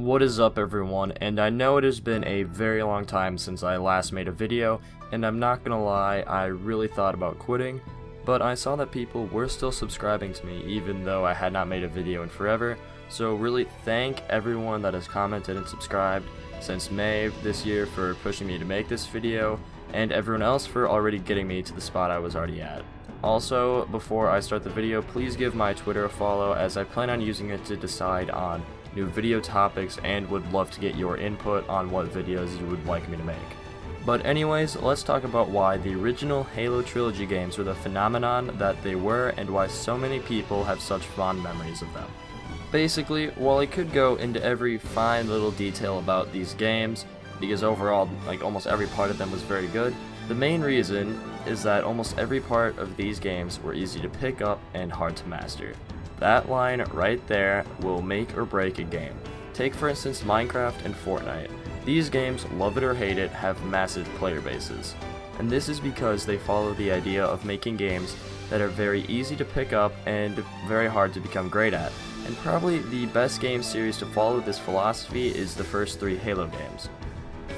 What is up everyone, and I know it has been a very long time since I last made a video, and I'm not gonna lie, I really thought about quitting, but I saw that people were still subscribing to me even though I had not made a video in forever, so really thank everyone that has commented and subscribed since May this year for pushing me to make this video, and everyone else for already getting me to the spot I was already at. Also, before I start the video, please give my Twitter a follow as I plan on using it to decide on new video topics and would love to get your input on what videos you would like me to make. But anyways, let's talk about why the original Halo trilogy games were the phenomenon that they were and why so many people have such fond memories of them. Basically, while I could go into every fine little detail about these games, because overall, almost every part of them was very good, the main reason is that almost every part of these games were easy to pick up and hard to master. That line right there will make or break a game. Take for instance Minecraft and Fortnite. These games, love it or hate it, have massive player bases. And this is because they follow the idea of making games that are very easy to pick up and very hard to become great at. And probably the best game series to follow this philosophy is the first 3 Halo games.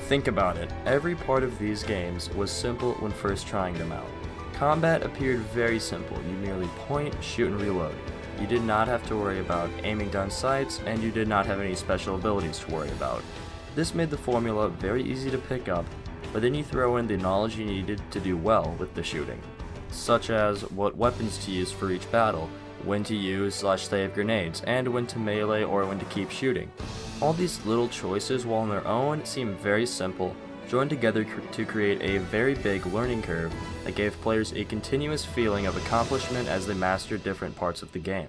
Think about it, every part of these games was simple when first trying them out. Combat appeared very simple, you merely point, shoot, and reload. You did not have to worry about aiming down sights, and you did not have any special abilities to worry about. This made the formula very easy to pick up, but then you throw in the knowledge you needed to do well with the shooting, such as what weapons to use for each battle, when to use/save grenades, and when to melee or when to keep shooting. All these little choices, while on their own, seem very simple, joined together to create a very big learning curve that gave players a continuous feeling of accomplishment as they mastered different parts of the game.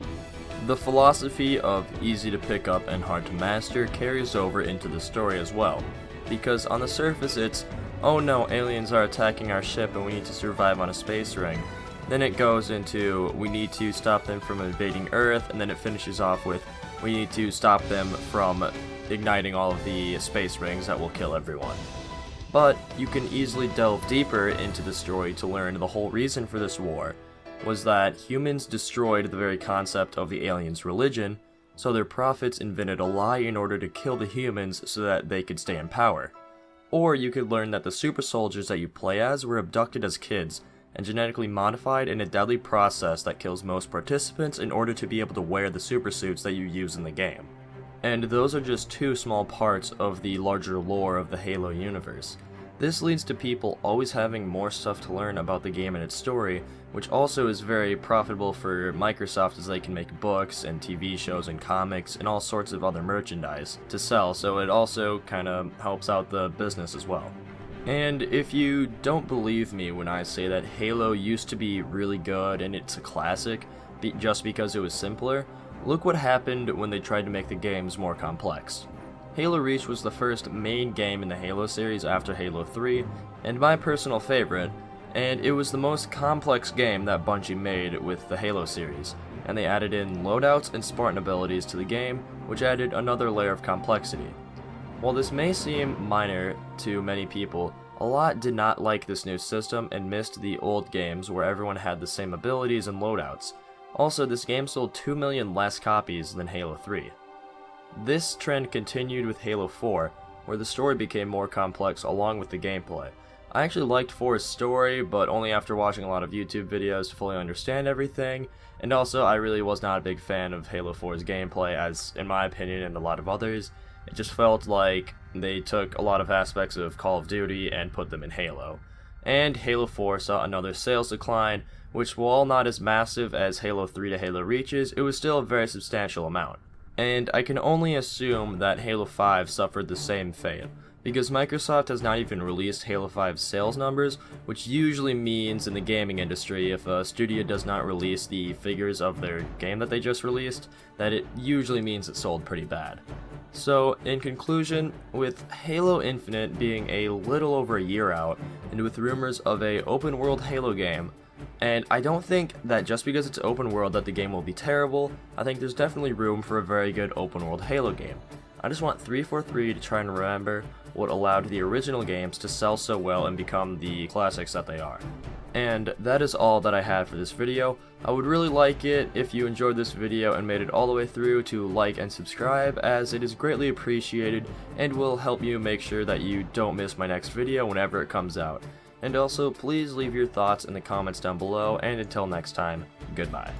The philosophy of easy to pick up and hard to master carries over into the story as well, because on the surface it's, oh no, aliens are attacking our ship and we need to survive on a space ring. Then it goes into, we need to stop them from invading Earth, and then it finishes off with, we need to stop them from igniting all of the space rings that will kill everyone. But you can easily delve deeper into the story to learn the whole reason for this war was that humans destroyed the very concept of the aliens' religion, so their prophets invented a lie in order to kill the humans so that they could stay in power. Or you could learn that the super soldiers that you play as were abducted as kids and genetically modified in a deadly process that kills most participants in order to be able to wear the super suits that you use in the game. And those are just 2 small parts of the larger lore of the Halo universe. This leads to people always having more stuff to learn about the game and its story, which also is very profitable for Microsoft as they can make books and TV shows and comics and all sorts of other merchandise to sell, so it also kinda helps out the business as well. And if you don't believe me when I say that Halo used to be really good and it's a classic just because it was simpler, look what happened when they tried to make the games more complex. Halo Reach was the first main game in the Halo series after Halo 3, and my personal favorite, and it was the most complex game that Bungie made with the Halo series, and they added in loadouts and Spartan abilities to the game, which added another layer of complexity. While this may seem minor to many people, a lot did not like this new system and missed the old games where everyone had the same abilities and loadouts. Also, this game sold 2 million less copies than Halo 3. This trend continued with Halo 4, where the story became more complex along with the gameplay. I actually liked 4's story, but only after watching a lot of YouTube videos to fully understand everything, and also I really was not a big fan of Halo 4's gameplay, as in my opinion and a lot of others, it just felt like they took a lot of aspects of Call of Duty and put them in Halo. And Halo 4 saw another sales decline, which while not as massive as Halo 3 to Halo Reach's, it was still a very substantial amount. And I can only assume that Halo 5 suffered the same fate, because Microsoft has not even released Halo 5's sales numbers, which usually means in the gaming industry if a studio does not release the figures of their game that they just released, that it usually means it sold pretty bad. So, in conclusion, with Halo Infinite being a little over a year out, and with rumors of a open world Halo game, and I don't think that just because it's open world that the game will be terrible. I think there's definitely room for a very good open world Halo game. I just want 343 to try and remember what allowed the original games to sell so well and become the classics that they are. And that is all that I had for this video. I would really like it if you enjoyed this video and made it all the way through to like and subscribe, as it is greatly appreciated and will help you make sure that you don't miss my next video whenever it comes out. And also, please leave your thoughts in the comments down below, and until next time, goodbye.